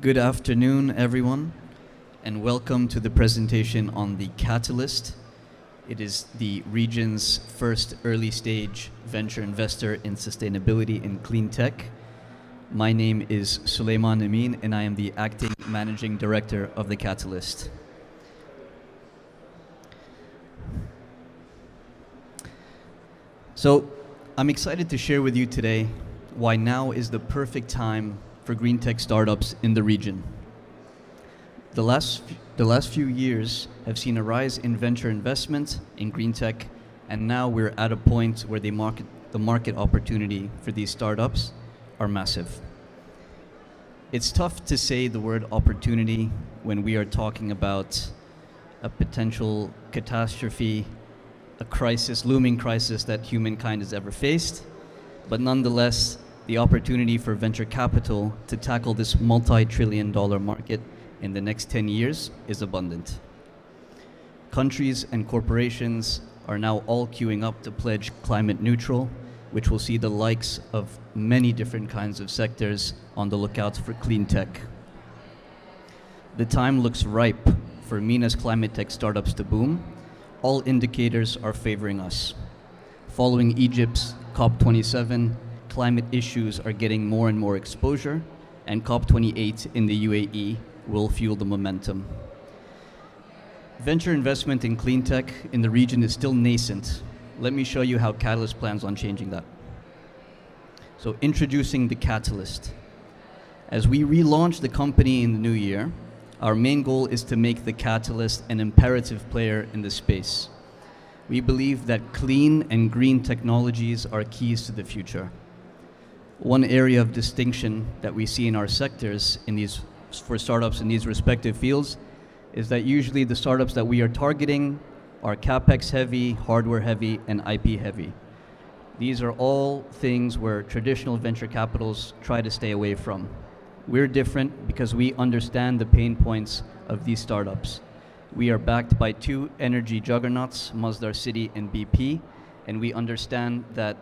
Good afternoon, everyone, and welcome to the presentation on the Catalyst. It is the region's first early-stage venture investor in sustainability and clean tech. My name is Suleiman Amin, and I am the acting managing director of the Catalyst. So, I'm excited to share with you today why now is the perfect time for green tech startups in the region. The last few years have seen a rise in venture investment in green tech, and now we're at a point where the market opportunity for these startups are massive. It's tough to say the word opportunity when we are talking about a potential catastrophe, a crisis, looming crisis that humankind has ever faced, but nonetheless, the opportunity for venture capital to tackle this multi-trillion-dollar market in the next 10 years is abundant. Countries and corporations are now all queuing up to pledge climate neutral, which will see the likes of many different kinds of sectors on the lookout for clean tech. The time looks ripe for MENA's climate tech startups to boom. All indicators are favoring us. Following Egypt's COP27, climate issues are getting more and more exposure, and COP28 in the UAE will fuel the momentum. Venture investment in clean tech in the region is still nascent. Let me show you how Catalyst plans on changing that. So, introducing the Catalyst. As we relaunch the company in the new year, our main goal is to make the Catalyst an imperative player in the space. We believe that clean and green technologies are keys to the future. One area of distinction that we see in our sectors for startups in these respective fields is that usually the startups that we are targeting are CapEx heavy, hardware heavy, and IP heavy. These are all things where traditional venture capitals try to stay away from. We're different because we understand the pain points of these startups. We are backed by two energy juggernauts, Masdar City and BP, and we understand that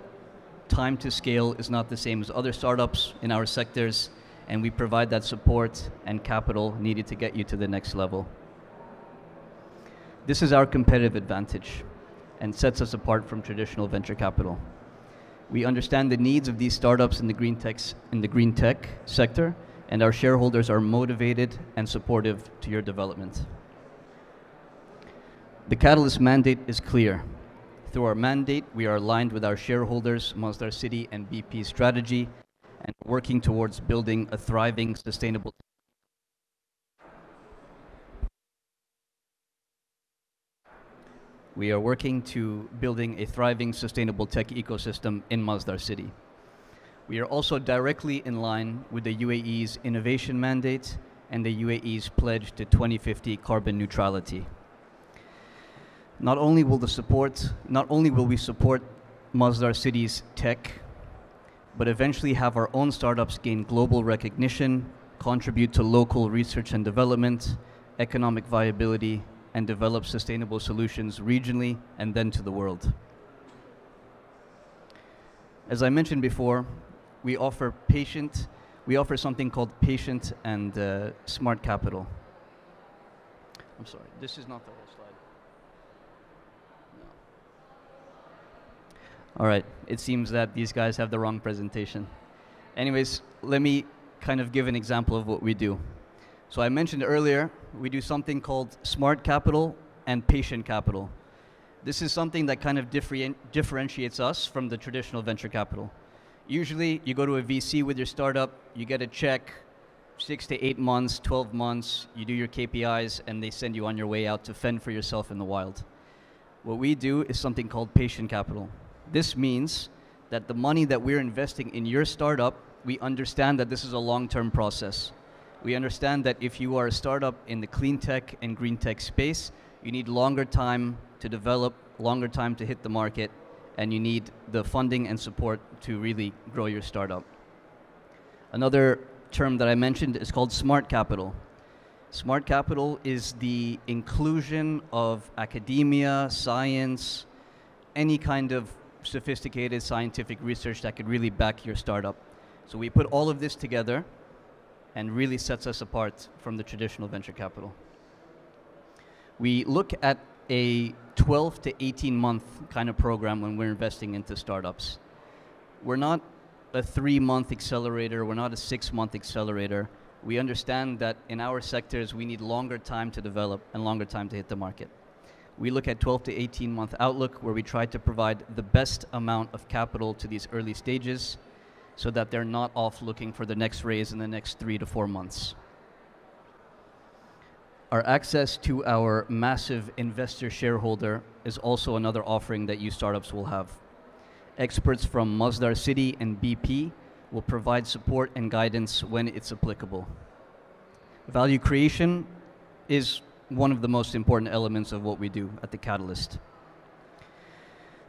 time to scale is not the same as other startups in our sectors, and we provide that support and capital needed to get you to the next level. This is our competitive advantage and sets us apart from traditional venture capital. We understand the needs of these startups in the green tech sector, and our shareholders are motivated and supportive to your development. The Catalyst mandate is clear. Through our mandate, we are aligned with our shareholders, Masdar City and BP's strategy, and working towards building a thriving, sustainable. We are working to building a thriving, sustainable tech ecosystem in Masdar City. We are also directly in line with the UAE's innovation mandate and the UAE's pledge to 2050 carbon neutrality. Not only will we support Masdar City's tech, but eventually have our own startups gain global recognition, contribute to local research and development, economic viability, and develop sustainable solutions regionally and then to the world. As I mentioned before, we offer something called patient and smart capital. I'm sorry, this is not the whole slide. All right, it seems that these guys have the wrong presentation. Anyways, let me kind of give an example of what we do. So I mentioned earlier, we do something called smart capital and patient capital. This is something that kind of differentiates us from the traditional venture capital. Usually, you go to a VC with your startup, you get a check, 6 to 8 months, 12 months, you do your KPIs, and they send you on your way out to fend for yourself in the wild. What we do is something called patient capital. This means that the money that we're investing in your startup, we understand that this is a long-term process. We understand that if you are a startup in the clean tech and green tech space, you need longer time to develop, longer time to hit the market, and you need the funding and support to really grow your startup. Another term that I mentioned is called smart capital. Smart capital is the inclusion of academia, science, any kind of sophisticated scientific research that could really back your startup. So we put all of this together and really sets us apart from the traditional venture capital. We look at a 12 to 18 month kind of program when we're investing into startups. We're not a 3-month accelerator, we're not a 6-month accelerator. We understand that in our sectors we need longer time to develop and longer time to hit the market. We look at 12 to 18 month outlook where we try to provide the best amount of capital to these early stages so that they're not off looking for the next raise in the next 3 to 4 months. Our access to our massive investor shareholder is also another offering that you startups will have. Experts from Masdar City and BP will provide support and guidance when it's applicable. Value creation is one of the most important elements of what we do at the Catalyst.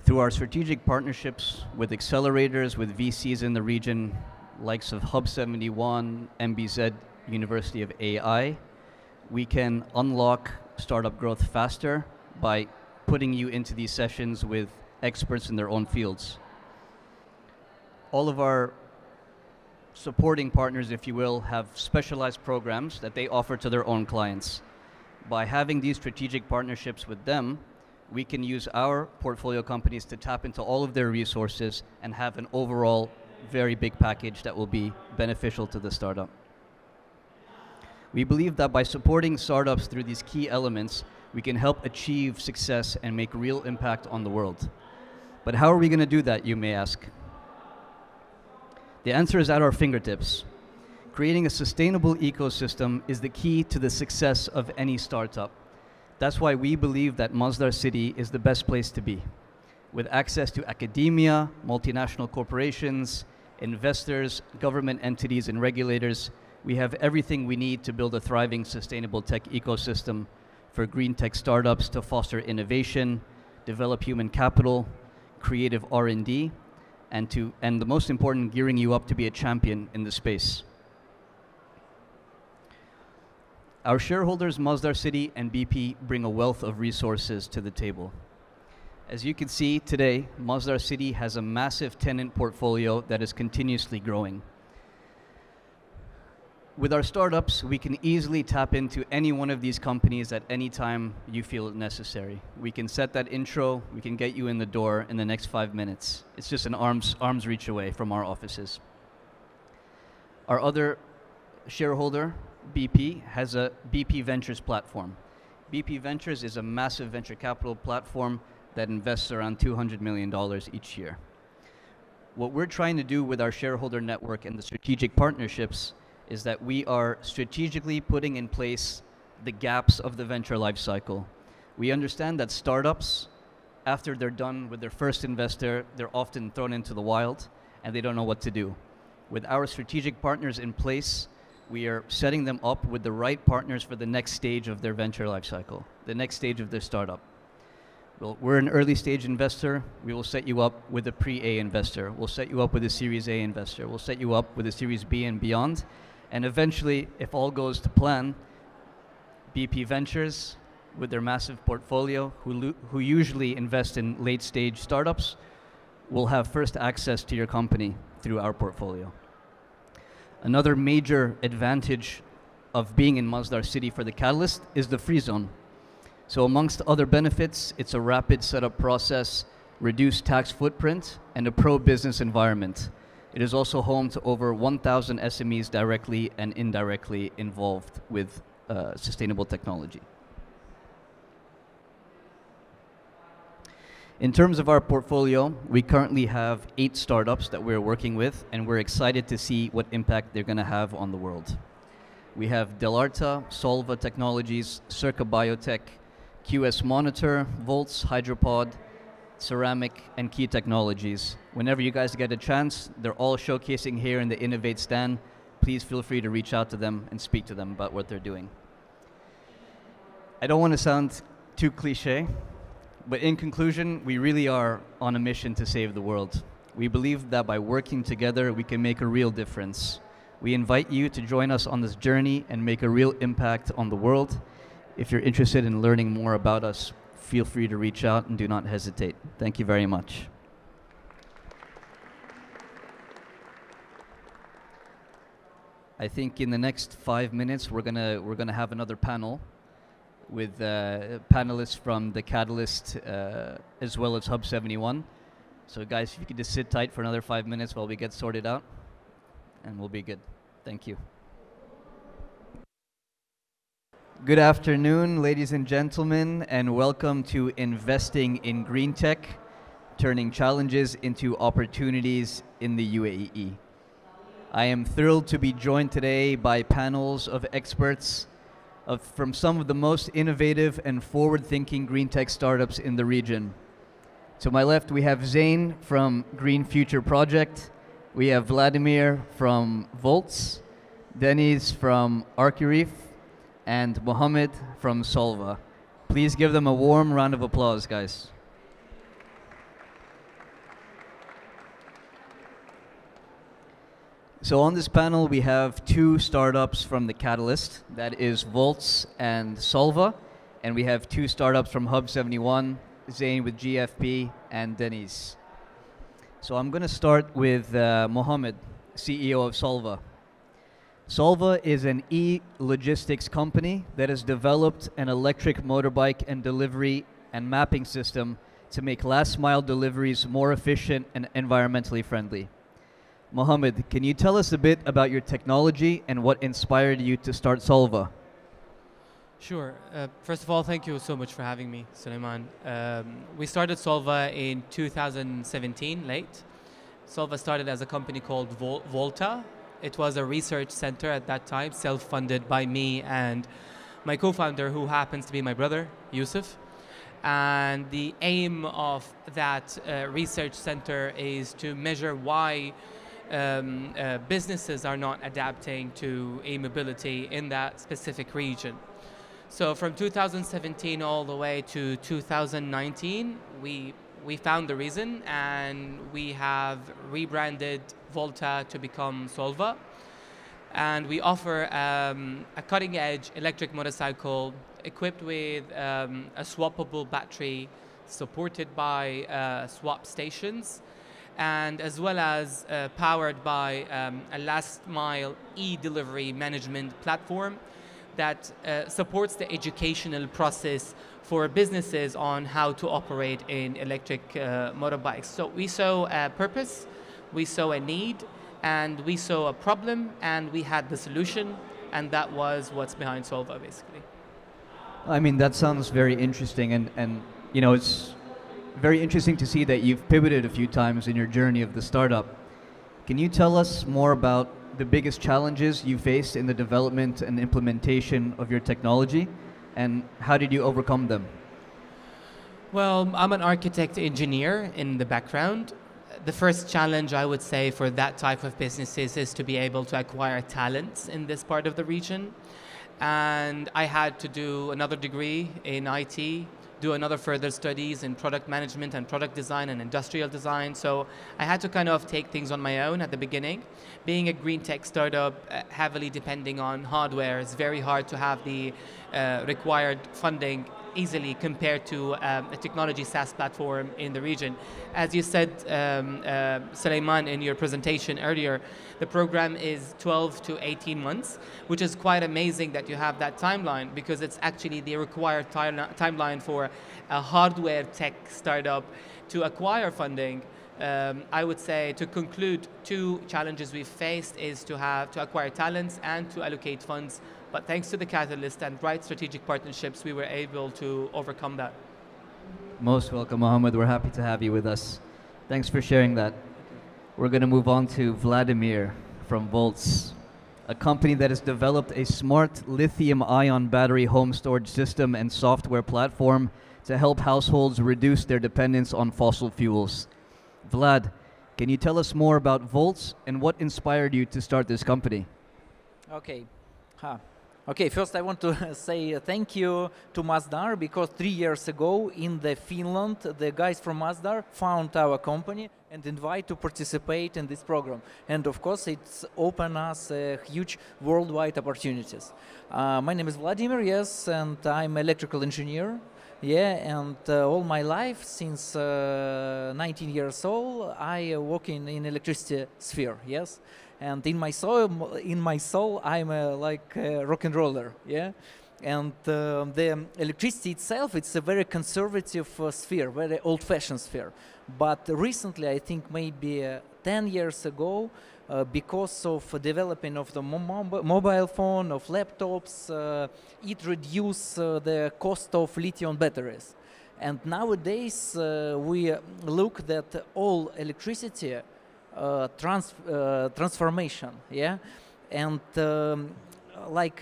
Through our strategic partnerships with accelerators, with VCs in the region, likes of Hub71, MBZ, University of AI, we can unlock startup growth faster by putting you into these sessions with experts in their own fields. All of our supporting partners, if you will, have specialized programs that they offer to their own clients. By having these strategic partnerships with them, we can use our portfolio companies to tap into all of their resources and have an overall very big package that will be beneficial to the startup. We believe that by supporting startups through these key elements, we can help achieve success and make real impact on the world. But how are we going to do that, you may ask? The answer is at our fingertips. Creating a sustainable ecosystem is the key to the success of any startup. That's why we believe that Masdar City is the best place to be. With access to academia, multinational corporations, investors, government entities, and regulators, we have everything we need to build a thriving, sustainable tech ecosystem for green tech startups to foster innovation, develop human capital, creative R&D, and the most important, gearing you up to be a champion in the space. Our shareholders, Masdar City and BP, bring a wealth of resources to the table. As you can see today, Masdar City has a massive tenant portfolio that is continuously growing. With our startups, we can easily tap into any one of these companies at any time you feel it necessary. We can set that intro, we can get you in the door in the next 5 minutes. It's just an arm's reach away from our offices. Our other shareholder, BP, has a BP Ventures platform. BP Ventures is a massive venture capital platform that invests around $200 million each year. What we're trying to do with our shareholder network and the strategic partnerships is that we are strategically putting in place the gaps of the venture life cycle. We understand that startups, after they're done with their first investor, they're often thrown into the wild and they don't know what to do. With our strategic partners in place, we are setting them up with the right partners for the next stage of their venture life cycle, the next stage of their startup. Well, we're an early stage investor. We will set you up with a pre-A investor. We'll set you up with a Series A investor. We'll set you up with a Series B and beyond. And eventually, if all goes to plan, BP Ventures, with their massive portfolio, who usually invest in late-stage startups, will have first access to your company through our portfolio. Another major advantage of being in Masdar City for the Catalyst is the free zone. So amongst other benefits, it's a rapid setup process, reduced tax footprint, and a pro-business environment. It is also home to over 1,000 SMEs directly and indirectly involved with sustainable technology. In terms of our portfolio, we currently have 8 startups that we're working with, and we're excited to see what impact they're going to have on the world. We have Delarta, Solva Technologies, Circa Biotech, QS Monitor, Volts, Hydropod, Ceramic, and Key Technologies. Whenever you guys get a chance, they're all showcasing here in the Innovate stand. Please feel free to reach out to them and speak to them about what they're doing. I don't want to sound too cliche, but in conclusion, we really are on a mission to save the world. We believe that by working together, we can make a real difference. We invite you to join us on this journey and make a real impact on the world. If you're interested in learning more about us, feel free to reach out and do not hesitate. Thank you very much. I think in the next 5 minutes we're gonna have another panel with panelists from the Catalyst as well as Hub71. So guys, if you could just sit tight for another 5 minutes while we get sorted out, and we'll be good. Thank you. Good afternoon, ladies and gentlemen, and welcome to Investing in Green Tech, turning challenges into opportunities in the UAE. I am thrilled to be joined today by panels of experts from some of the most innovative and forward-thinking green tech startups in the region. To my left, we have Zain from Green Future Project. We have Vladimir from Volts, Deniz from Arcureef, and Mohammed from Solva. Please give them a warm round of applause, guys. So on this panel, we have two startups from the Catalyst, that is Volts and Solva, and we have two startups from Hub71, Zain with GFP, and Deniz. So I'm going to start with Mohammed, CEO of Solva. Solva is an e-logistics company that has developed an electric motorbike and delivery and mapping system to make last-mile deliveries more efficient and environmentally friendly. Mohammed, can you tell us a bit about your technology and what inspired you to start Solva? Sure. First of all, thank you so much for having me, Suleiman. We started Solva in 2017, late. Solva started as a company called Volta. It was a research center at that time, self-funded by me and my co-founder, who happens to be my brother, Yusuf. And the aim of that research center is to measure why businesses are not adapting to e-mobility in that specific region. So from 2017 all the way to 2019, we found the reason, and we have rebranded Volta to become Solva. And we offer a cutting-edge electric motorcycle equipped with a swappable battery supported by swap stations, and as well as powered by a last-mile e-delivery management platform that supports the educational process for businesses on how to operate in electric motorbikes. So we saw a purpose, we saw a need, and we saw a problem, and we had the solution, and that was what's behind Solva, basically. I mean, that sounds very interesting, and you know, it's very interesting to see that you've pivoted a few times in your journey of the startup. Can you tell us more about the biggest challenges you faced in the development and implementation of your technology, and how did you overcome them? Well, I'm an architect engineer in the background. The first challenge, I would say, for that type of businesses is to be able to acquire talents in this part of the region. And I had to do another degree in IT, do another further studies in product management and product design and industrial design. So I had to kind of take things on my own at the beginning. Being a green tech startup, heavily depending on hardware, it's very hard to have the required funding easily compared to a technology SaaS platform in the region. As you said, Suleiman, in your presentation earlier, the program is 12 to 18 months, which is quite amazing that you have that timeline, because it's actually the required timeline for a hardware tech startup to acquire funding. I would say, to conclude, two challenges we've faced is to acquire talents and to allocate funds. But thanks to the Catalyst and right strategic partnerships, we were able to overcome that. Most welcome, Mohammed. We're happy to have you with us. Thanks for sharing that. We're going to move on to Vladimir from Volts, a company that has developed a smart lithium-ion battery home storage system and software platform to help households reduce their dependence on fossil fuels. Vlad, can you tell us more about Volts and what inspired you to start this company? Okay. Okay, first I want to say thank you to Masdar, because 3 years ago in Finland, the guys from Masdar found our company and invite to participate in this program. And of course, it's opened us huge worldwide opportunities. My name is Vladimir, yes, and I'm electrical engineer. Yeah, and all my life, since 19 years old, I work in electricity sphere, yes. And in my soul, I'm like a rock and roller, yeah. And the electricity itself, it's a very conservative sphere, very old-fashioned sphere. But recently, I think maybe 10 years ago, because of developing of the mobile phone, of laptops, it reduced the cost of lithium batteries. And nowadays, we look that all electricity transformation, yeah, and like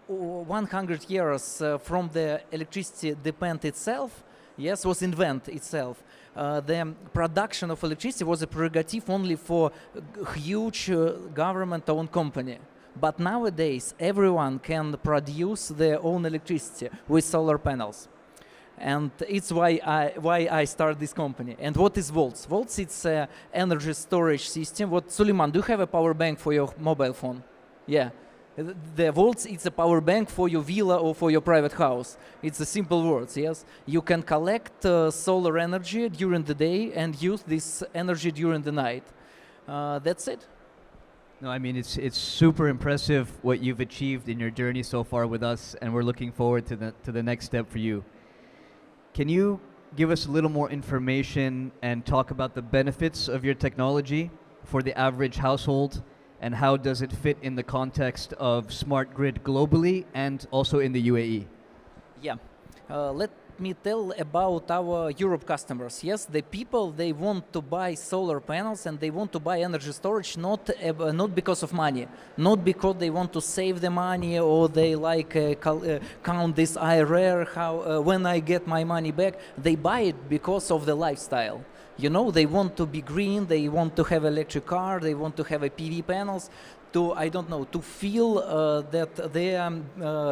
100 years from the electricity depend itself, yes, was invent itself. The production of electricity was a prerogative only for huge government-owned company. But nowadays, everyone can produce their own electricity with solar panels. And it's why I started this company. And what is Volts? Volts, it's an energy storage system. What, Suleiman, do you have a power bank for your mobile phone? Yeah. The Volts, it's a power bank for your villa or for your private house. It's a simple words, yes? You can collect solar energy during the day and use this energy during the night. That's it. No, I mean, it's super impressive what you've achieved in your journey so far with us, and we're looking forward to the next step for you. Can you give us a little more information and talk about the benefits of your technology for the average household, and how does it fit in the context of smart grid globally and also in the UAE? Yeah, let me tell about our Europe customers. Yes, the people, they want to buy solar panels and they want to buy energy storage not because of money, not because they want to save the money or they like count this IRR, how when I get my money back. They buy it because of the lifestyle. You know, they want to be green, they want to have electric car, they want to have a PV panels to, I don't know, to feel that they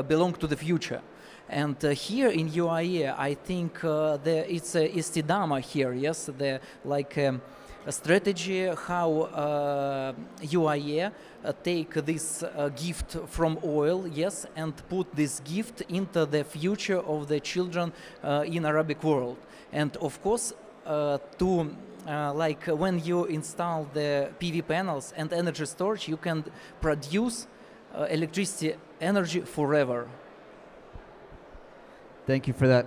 belong to the future. And here in UAE, I think it's a istidama here, yes, the like a strategy how UAE take this gift from oil, yes, and put this gift into the future of the children in Arabic world. And of course, like when you install the PV panels and energy storage, you can produce electricity energy forever. Thank you for that.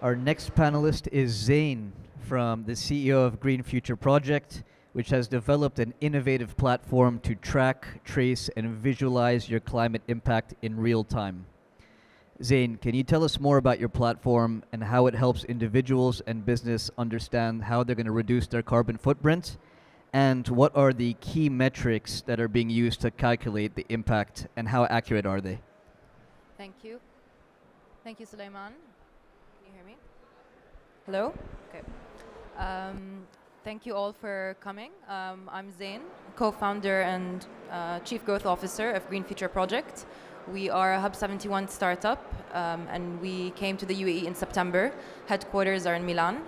Our next panelist is Zain, from the CEO of Green Future Project, which has developed an innovative platform to track, trace, and visualize your climate impact in real time. Zain, can you tell us more about your platform and how it helps individuals and business understand how they're going to reduce their carbon footprint? And what are the key metrics that are being used to calculate the impact, and how accurate are they? Thank you. Thank you, Suleiman. Can you hear me? Hello? Okay. Thank you all for coming. I'm Zain, co-founder and chief growth officer of Green Future Project. We are a Hub71 startup, and we came to the UAE in September. Headquarters are in Milan.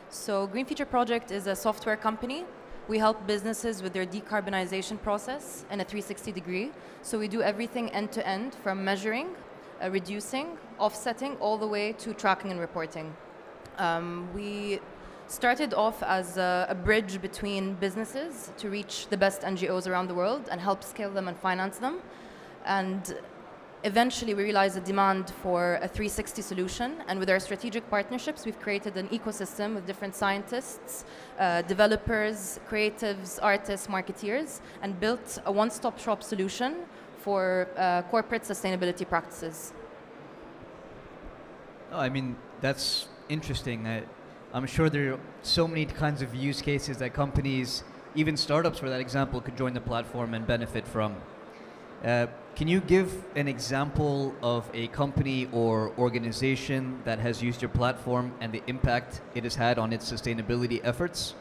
So Green Future Project is a software company. We help businesses with their decarbonization process in a 360 degree. So we do everything end to end, from measuring, reducing, offsetting, all the way to tracking and reporting. We started off as a bridge between businesses to reach the best NGOs around the world and help scale them and finance them. And eventually we realized a demand for a 360 solution, and with our strategic partnerships, we've created an ecosystem of different scientists, developers, creatives, artists, marketeers, and built a one-stop shop solution for corporate sustainability practices. Oh, I mean, that's interesting. I'm sure there are so many kinds of use cases that companies, even startups for that example, could join the platform and benefit from. Can you give an example of a company or organization that has used your platform and the impact it has had on its sustainability efforts?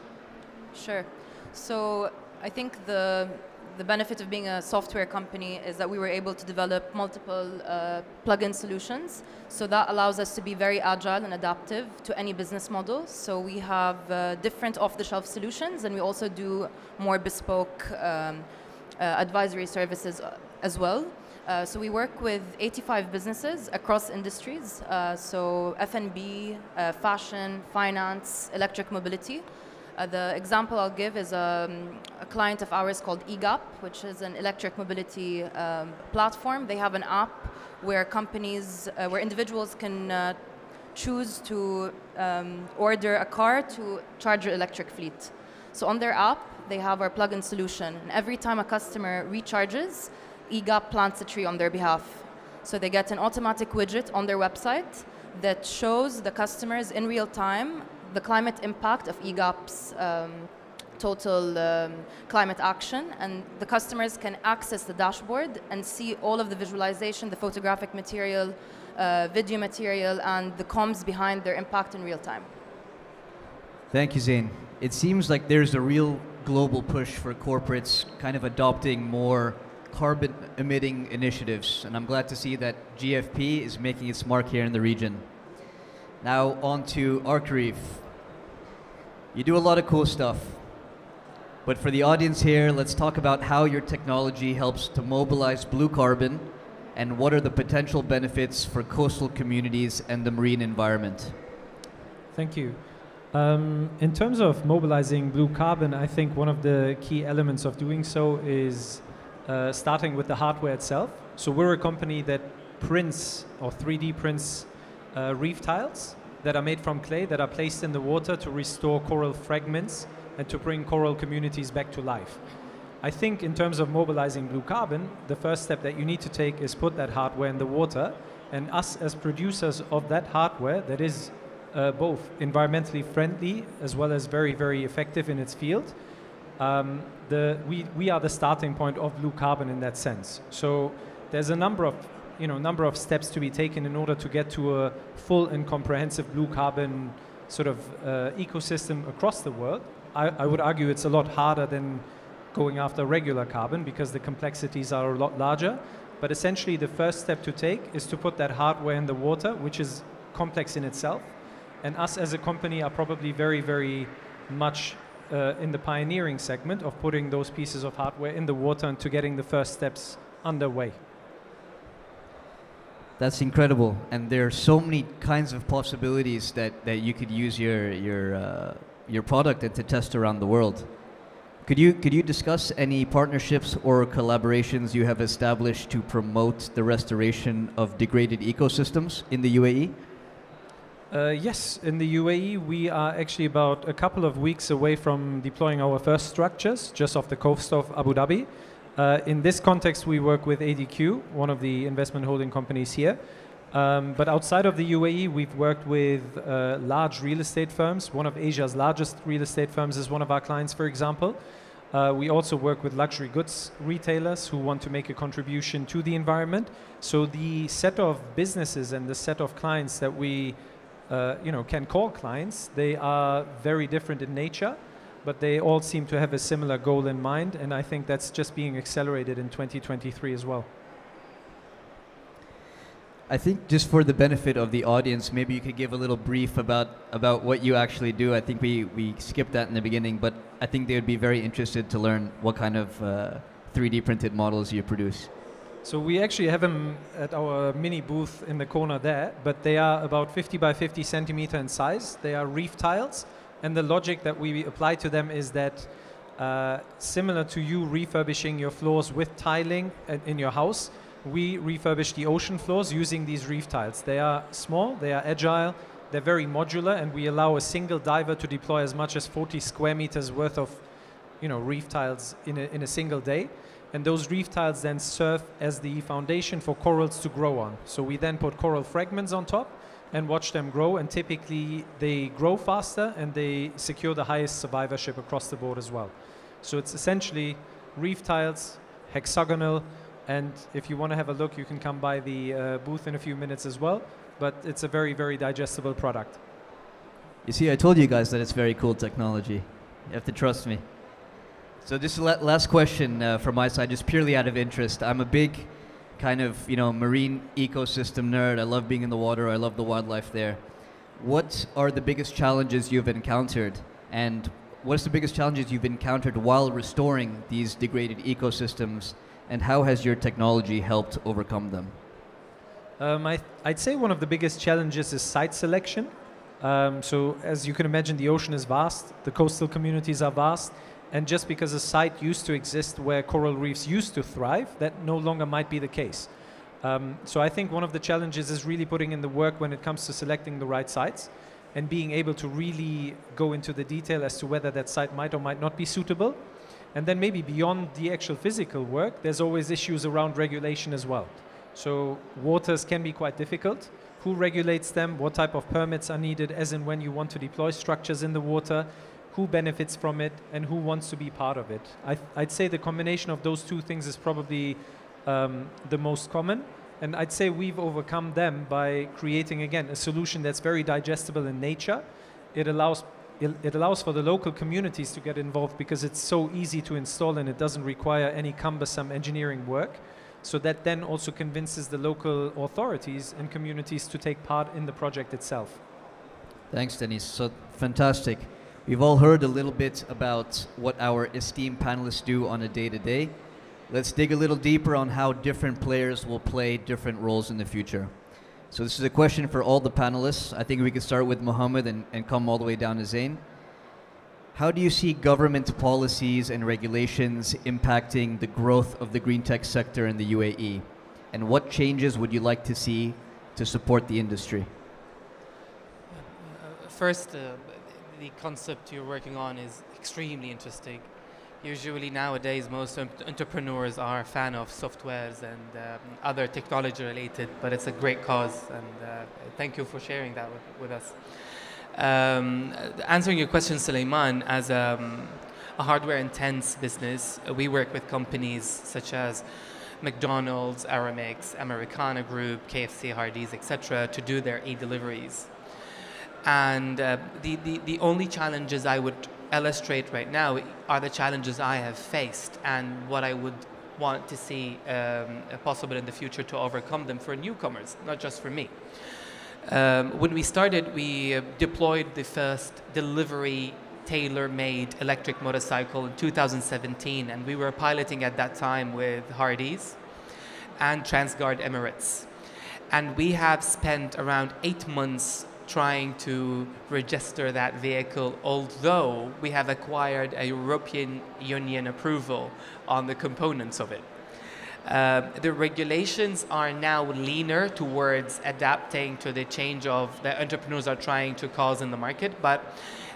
Sure. So I think the benefit of being a software company is that we were able to develop multiple plug-in solutions. So that allows us to be very agile and adaptive to any business model. So we have different off-the-shelf solutions, and we also do more bespoke advisory services as well. So we work with 85 businesses across industries, so F&B, fashion, finance, electric mobility. The example I'll give is a client of ours called EGAP, which is an electric mobility platform. They have an app where where individuals can choose to order a car to charge their electric fleet. So on their app, they have our plug-in solution. And every time a customer recharges, EGAP plants a tree on their behalf. So they get an automatic widget on their website that shows the customers in real time the climate impact of EGAP's total climate action, and the customers can access the dashboard and see all of the visualization, the photographic material, video material, and the comms behind their impact in real time. Thank you, Zain. It seems like there's a real global push for corporates kind of adopting more carbon-emitting initiatives, and I'm glad to see that GFP is making its mark here in the region. Now on to Arcreef. You do a lot of cool stuff, but for the audience here, let's talk about how your technology helps to mobilize blue carbon and what are the potential benefits for coastal communities and the marine environment. Thank you. In terms of mobilizing blue carbon, I think one of the key elements of doing so is starting with the hardware itself. So we're a company that prints or 3D prints reef tiles that are made from clay that are placed in the water to restore coral fragments and to bring coral communities back to life. I think in terms of mobilizing blue carbon, the first step that you need to take is put that hardware in the water, and us as producers of that hardware that is both environmentally friendly as well as very, very effective in its field, we are the starting point of blue carbon in that sense. So there's a number of steps to be taken in order to get to a full and comprehensive blue carbon sort of ecosystem across the world. I would argue it's a lot harder than going after regular carbon because the complexities are a lot larger. But essentially the first step to take is to put that hardware in the water, which is complex in itself. And us as a company are probably very, very much in the pioneering segment of putting those pieces of hardware in the water and to getting the first steps underway. That's incredible, and there are so many kinds of possibilities that you could use your product and to test around the world. Could you discuss any partnerships or collaborations you have established to promote the restoration of degraded ecosystems in the UAE? Yes, in the UAE we are actually about a couple of weeks away from deploying our first structures just off the coast of Abu Dhabi. In this context we work with ADQ, one of the investment holding companies here. But outside of the UAE we've worked with large real estate firms. One of Asia's largest real estate firms is one of our clients, for example. We also work with luxury goods retailers who want to make a contribution to the environment. So the set of businesses and the set of clients that we can call clients, they are very different in nature, but they all seem to have a similar goal in mind, and I think that's just being accelerated in 2023 as well. I think just for the benefit of the audience, maybe you could give a little brief about what you actually do. I think we skipped that in the beginning, but I think they would be very interested to learn what kind of 3D printed models you produce. So we actually have them at our mini booth in the corner there, but they are about 50 by 50 centimeter in size. They are reef tiles, and the logic that we apply to them is that similar to you refurbishing your floors with tiling in your house, we refurbish the ocean floors using these reef tiles. They are small, they are agile, they're very modular, and we allow a single diver to deploy as much as 40 square meters worth of reef tiles in a single day. And those reef tiles then serve as the foundation for corals to grow on. So we then put coral fragments on top and watch them grow, and typically they grow faster and they secure the highest survivorship across the board as well. So it's essentially reef tiles, hexagonal, and if you want to have a look, you can come by the booth in a few minutes as well, but it's a very, very digestible product. You see, I told you guys that it's very cool technology. You have to trust me. So this last question from my side, just purely out of interest. I'm a big kind of, marine ecosystem nerd. I love being in the water. I love the wildlife there. What are the biggest challenges you've encountered? And what's the biggest challenges you've encountered while restoring these degraded ecosystems? And how has your technology helped overcome them? I'd say one of the biggest challenges is site selection. So as you can imagine, the ocean is vast, the coastal communities are vast, and just because a site used to exist where coral reefs used to thrive, that no longer might be the case. So I think one of the challenges is really putting in the work when it comes to selecting the right sites and being able to really go into the detail as to whether that site might or might not be suitable. And then maybe beyond the actual physical work, there's always issues around regulation as well. So waters can be quite difficult. Who regulates them? What type of permits are needed as and when you want to deploy structures in the water? Who benefits from it and who wants to be part of it? I'd say the combination of those two things is probably the most common. And I'd say we've overcome them by creating, again, a solution that's very digestible in nature. It allows for the local communities to get involved because it's so easy to install and it doesn't require any cumbersome engineering work. So that then also convinces the local authorities and communities to take part in the project itself. Thanks, Dennis. So fantastic. We've all heard a little bit about what our esteemed panelists do on a day-to-day. Let's dig a little deeper on how different players will play different roles in the future. So this is a question for all the panelists. I think we could start with Mohammed and come all the way down to Zain. How do you see government policies and regulations impacting the growth of the green tech sector in the UAE? And what changes would you like to see to support the industry? First, the concept you're working on is extremely interesting. Usually nowadays, most entrepreneurs are a fan of softwares and other technology related, but it's a great cause, and thank you for sharing that with us. Answering your question, Suleiman, as a hardware-intense business, we work with companies such as McDonald's, Aramex, Americana Group, KFC, Hardee's, etc., to do their e-deliveries. And the only challenges I would illustrate right now are the challenges I have faced and what I would want to see possible in the future to overcome them for newcomers, not just for me. When we started, we deployed the first delivery tailor-made electric motorcycle in 2017, and we were piloting at that time with Hardee's and Transguard Emirates. And we have spent around 8 months trying to register that vehicle, although we have acquired a European Union approval on the components of it. The regulations are now leaner towards adapting to the change of the entrepreneurs are trying to cause in the market, but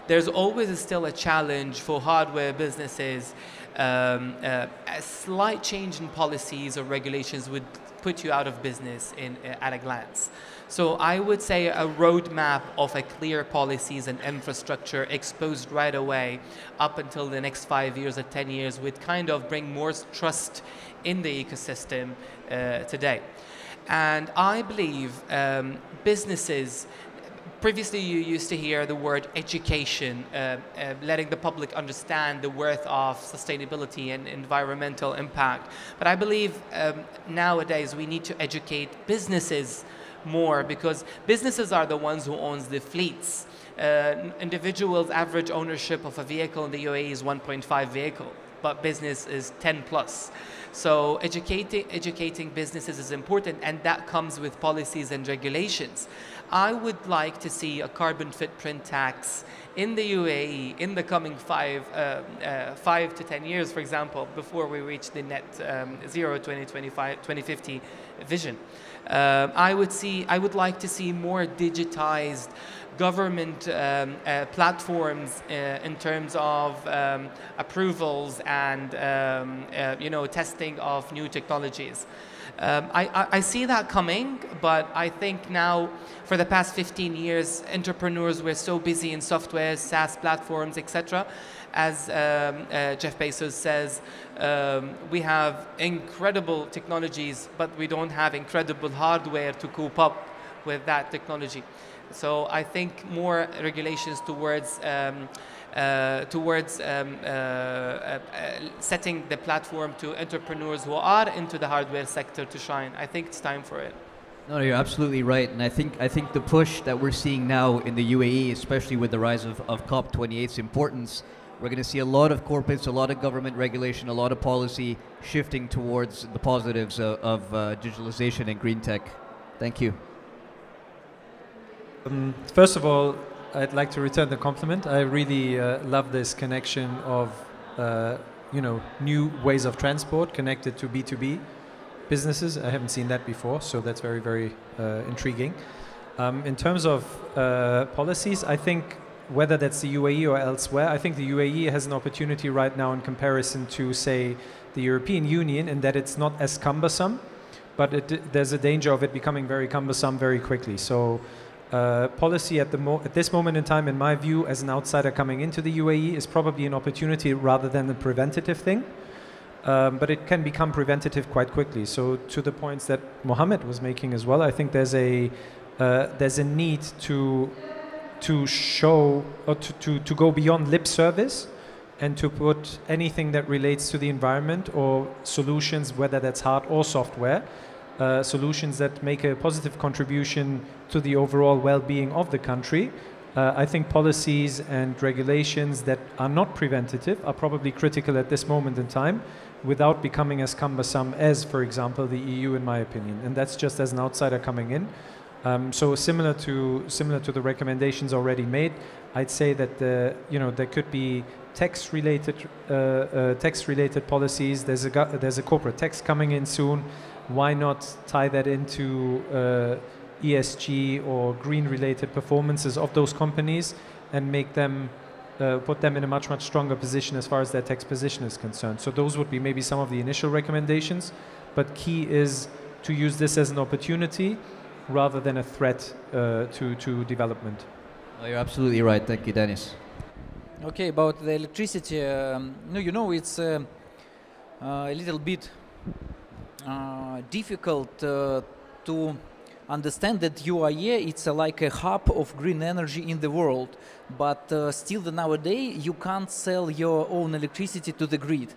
there's always still a challenge for hardware businesses. A slight change in policies or regulations would put you out of business at a glance. So I would say a roadmap of a clear policies and infrastructure exposed right away up until the next 5 years or 10 years would kind of bring more trust in the ecosystem today. And I believe businesses, previously you used to hear the word education, letting the public understand the worth of sustainability and environmental impact. But I believe nowadays we need to educate businesses more, because businesses are the ones who owns the fleets. Individuals' average ownership of a vehicle in the UAE is 1.5 vehicle, but business is 10 plus. So educating businesses is important, and that comes with policies and regulations. I would like to see a carbon footprint tax in the UAE in the coming 5 to 10 years, for example, before we reach the net zero 2050 vision. I would like to see more digitized government platforms in terms of approvals and testing of new technologies. I see that coming, but I think now for the past 15 years, entrepreneurs were so busy in software, SaaS platforms, etc. As Jeff Bezos says, we have incredible technologies, but we don't have incredible hardware to cope up with that technology. So I think more regulations towards setting the platform to entrepreneurs who are into the hardware sector to shine. I think it's time for it. No, you're absolutely right, and I think the push that we're seeing now in the UAE, especially with the rise of COP28's importance, we're going to see a lot of corporates, a lot of government regulation, a lot of policy shifting towards the positives of digitalization and green tech. Thank you. First of all, I'd like to return the compliment. I really love this connection of new ways of transport connected to B2B businesses. I haven't seen that before, so that's very, very intriguing. In terms of policies, I think whether that's the UAE or elsewhere, I think the UAE has an opportunity right now in comparison to, say, the European Union, in that it's not as cumbersome, but there's a danger of it becoming very cumbersome very quickly. So policy at this moment in time, in my view, as an outsider coming into the UAE, is probably an opportunity rather than a preventative thing. But it can become preventative quite quickly. So to the points that Mohammed was making as well, I think there's a need to show or to go beyond lip service and to put anything that relates to the environment or solutions, whether that's hard or software, solutions that make a positive contribution to the overall well-being of the country. I think policies and regulations that are not preventative are probably critical at this moment in time, without becoming as cumbersome as, for example, the EU, in my opinion. And that's just as an outsider coming in. So similar to the recommendations already made, I'd say that there could be tax-related policies. There's a corporate tax coming in soon. Why not tie that into ESG or green-related performances of those companies and make them put them in a much stronger position as far as their tax position is concerned. So those would be maybe some of the initial recommendations, but key is to use this as an opportunity rather than a threat to development. Oh, you're absolutely right. Thank you, Dennis. Okay, about the electricity, it's a little bit difficult to understand that UAE it's like a hub of green energy in the world, but still nowadays you can't sell your own electricity to the grid.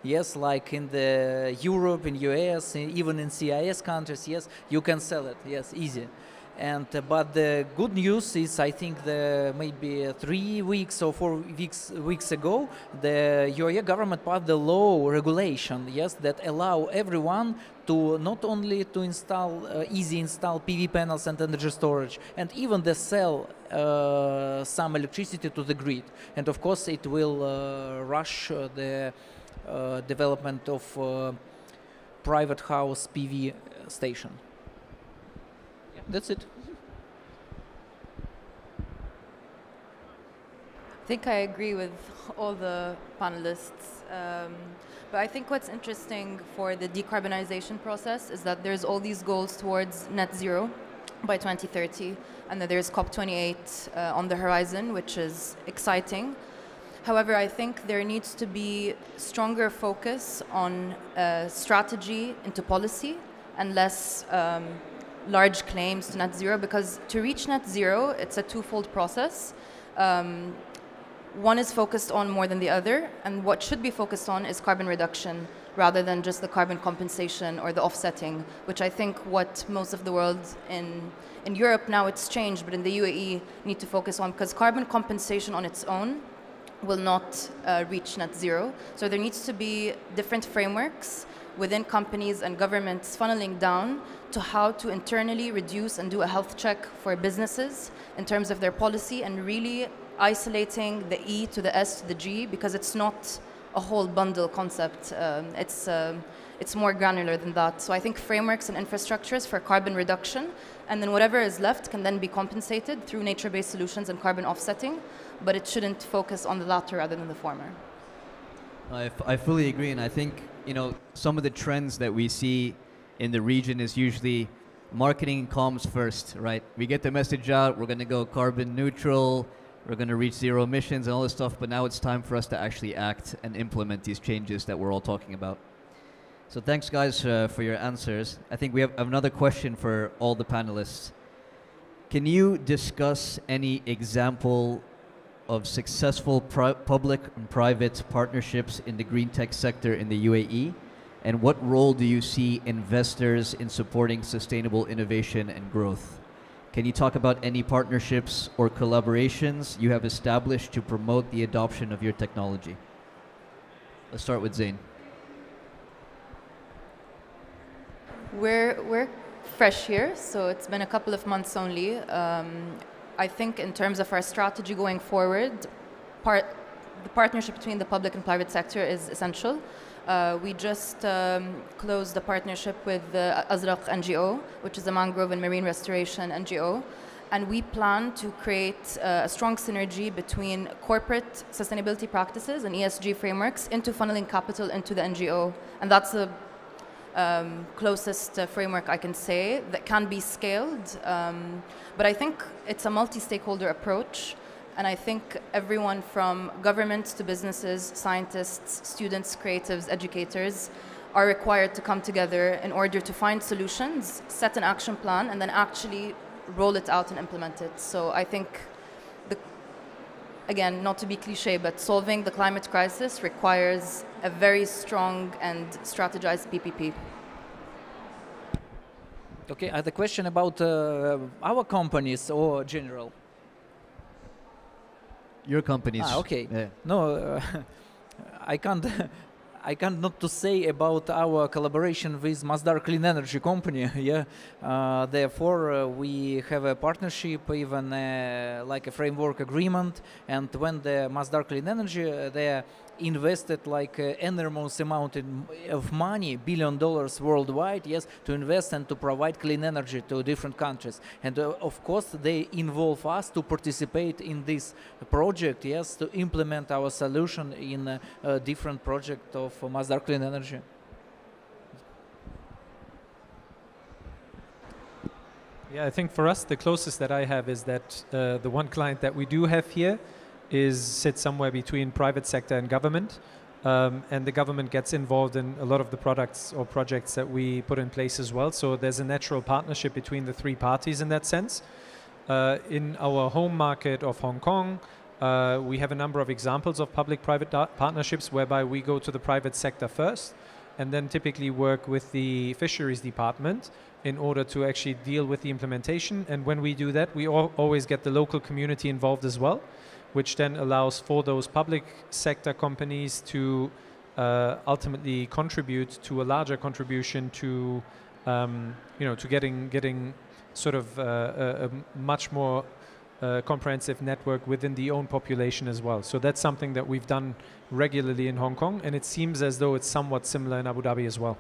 Yes, like in the Europe, in US, even in CIS countries, yes, you can sell it, yes, easy. And but the good news is, I think maybe 3 weeks or 4 weeks ago, the UAE government passed the law regulation, yes, that allow everyone to not only to install easy install PV panels and energy storage, and even they sell some electricity to the grid. And of course, it will rush the development of private house PV station. Yeah, that's it. I think I agree with all the panelists. But I think what's interesting for the decarbonization process is that there's all these goals towards net zero by 2030, and that there's COP28 on the horizon, which is exciting. However, I think there needs to be stronger focus on strategy into policy and less large claims to net zero, because to reach net zero, it's a twofold process. One is focused on more than the other, and what should be focused on is carbon reduction rather than just the carbon compensation or the offsetting, which I think what most of the world in Europe now it's changed, but in the UAE need to focus on, because carbon compensation on its own will not reach net zero. So there needs to be different frameworks within companies and governments funneling down to how to internally reduce and do a health check for businesses in terms of their policy, and really isolating the E to the S to the G, because it's not a whole bundle concept. It's more granular than that. So I think frameworks and infrastructures for carbon reduction, and then whatever is left can then be compensated through nature-based solutions and carbon offsetting, but it shouldn't focus on the latter rather than the former. I fully agree, and I think some of the trends that we see in the region is usually marketing comms first, right? We get the message out, we're going to go carbon neutral, we're going to reach zero emissions and all this stuff, but now it's time for us to actually act and implement these changes that we're all talking about. So thanks, guys, for your answers. I think we have another question for all the panelists. Can you discuss any example of successful public and private partnerships in the green tech sector in the UAE? And what role do you see investors in supporting sustainable innovation and growth? Can you talk about any partnerships or collaborations you have established to promote the adoption of your technology? Let's start with Zain. We're fresh here, so it's been a couple of months only. I think in terms of our strategy going forward, the partnership between the public and private sector is essential. We just closed a partnership with the Azraq NGO, which is a mangrove and marine restoration NGO. And we plan to create a strong synergy between corporate sustainability practices and ESG frameworks into funneling capital into the NGO. And that's the closest framework I can say that can be scaled. But I think it's a multi-stakeholder approach. And I think everyone from governments to businesses, scientists, students, creatives, educators are required to come together in order to find solutions, set an action plan, and then actually roll it out and implement it. So I think, again, not to be cliche, but solving the climate crisis requires a very strong and strategized PPP. Okay, I have a question about our companies or general. Your companies. Okay. Yeah. No, I can't. I can't not to say about our collaboration with Masdar Clean Energy Company. Yeah, therefore we have a partnership, even like a framework agreement. And when the Masdar Clean Energy they invested like enormous amount of money, $1 billion worldwide, yes, to invest and to provide clean energy to different countries. And of course they involve us to participate in this project, yes, to implement our solution in a different project of Masdar Clean Energy. Yeah, I think for us the closest that I have is that the one client that we do have here sits somewhere between private sector and government, and the government gets involved in a lot of the products or projects that we put in place as well. So there's a natural partnership between the three parties in that sense. In our home market of Hong Kong, we have a number of examples of public-private partnerships whereby we go to the private sector first and then typically work with the fisheries department in order to actually deal with the implementation. And when we do that, we always get the local community involved as well, which then allows for those public sector companies to ultimately contribute to a larger contribution to, to getting sort of a much more comprehensive network within the own population as well. So that's something that we've done regularly in Hong Kong, and it seems as though it's somewhat similar in Abu Dhabi as well.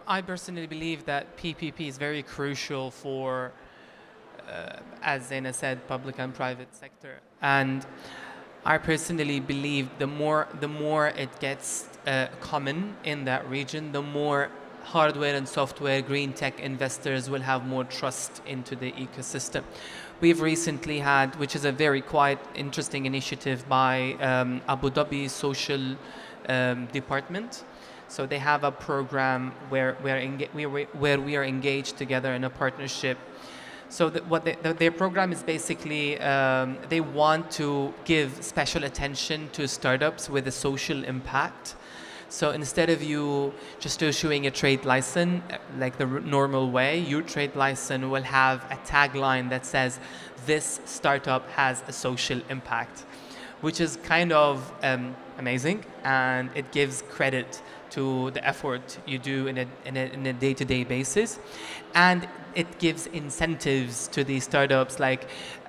I personally believe that PPP is very crucial for, as Zaina said, public and private sector. And I personally believe the more it gets common in that region, the more hardware and software green tech investors will have more trust into the ecosystem. We've recently had, which is a very quite interesting initiative by Abu Dhabi Social Department. So they have a program where we are engaged together in a partnership. So their program is basically they want to give special attention to startups with a social impact. So instead of you just issuing a trade license like the normal way, your trade license will have a tagline that says, "This startup has a social impact," which is kind of amazing, and it gives credit to the effort you do in a day-to-day basis, and it gives incentives to these startups, like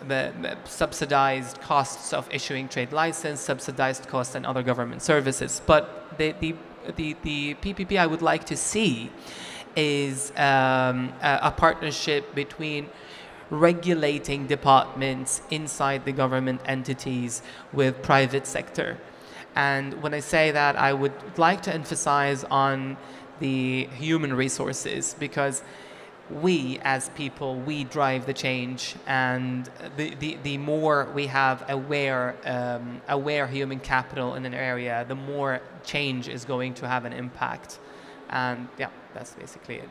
the subsidized costs of issuing trade license, subsidized costs, and other government services. But the PPP I would like to see is a partnership between regulating departments inside the government entities with private sector. And when I say that, I would like to emphasize on the human resources, because we as people, we drive the change, and the more we have aware human capital in an area, the more change is going to have an impact. And yeah, that's basically it.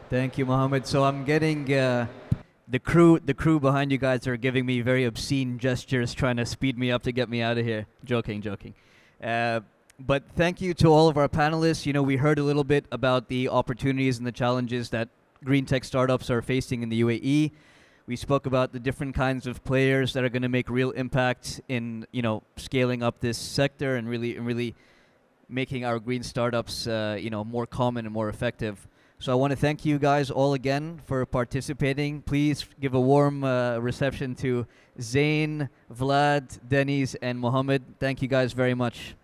Thank you, Mohammed. So I'm getting the crew behind you guys are giving me very obscene gestures, trying to speed me up to get me out of here. Joking. But thank you to all of our panelists. You know, we heard a little bit about the opportunities and the challenges that green tech startups are facing in the UAE. We spoke about the different kinds of players that are going to make real impact in, scaling up this sector and really making our green startups, more common and more effective. So I want to thank you guys all again for participating. Please give a warm reception to Zain, Vlad, Dennis, and Mohammed. Thank you guys very much.